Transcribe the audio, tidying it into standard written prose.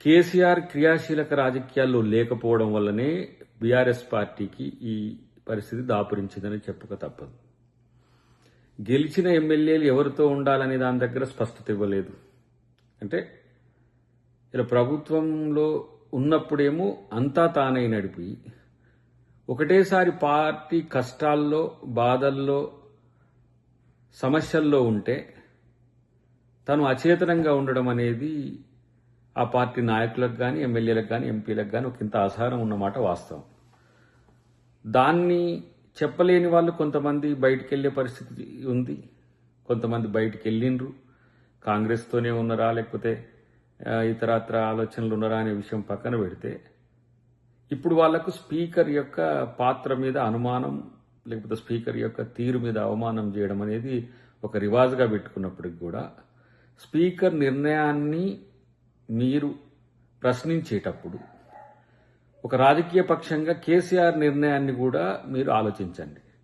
కేసీఆర్ క్రియాశీలక రాజకీయాల్లో లేకపోవడం వల్లనే బీఆర్ఎస్ పార్టీకి ఈ పరిస్థితి దాపురించిందని చెప్పక తప్పదు. గెలిచిన ఎమ్మెల్యేలు ఎవరితో ఉండాలనే దాని దగ్గర స్పష్టత ఇవ్వలేదు. అంటే ఇలా ప్రభుత్వంలో ఉన్నప్పుడేమో అంతా తానై నడిపి ఒకటేసారి పార్టీ కష్టాల్లో, బాధల్లో, సమస్యల్లో ఉంటే తను అచేతనంగా ఉండడం అనేది ఆ పార్టీ నాయకులకు కానీ, ఎమ్మెల్యేలకు కానీ, ఎంపీలకు కానీ ఒక ఇంత ఆధారం ఉన్నమాట వాస్తవం. దాన్ని చెప్పలేని వాళ్ళు కొంతమంది బయటికి వెళ్ళే పరిస్థితి ఉంది. కొంతమంది బయటికి వెళ్ళిండ్రు, కాంగ్రెస్తోనే ఉన్నారా లేకపోతే ఇతరత్ర ఆలోచనలు ఉన్నారా అనే విషయం పక్కన పెడితే, ఇప్పుడు వాళ్లకు స్పీకర్ యొక్క పాత్ర మీద అనుమానం లేకపోతే స్పీకర్ యొక్క తీరు మీద అవమానం చేయడం అనేది ఒక రివాజ్గా పెట్టుకున్నప్పటికి కూడా స్పీకర్ నిర్ణయాన్ని మీరు ప్రశ్నించేటప్పుడు ఒక రాజకీయ పక్షంగా కేసీఆర్ నిర్ణయాన్ని కూడా మీరు ఆలోచించండి.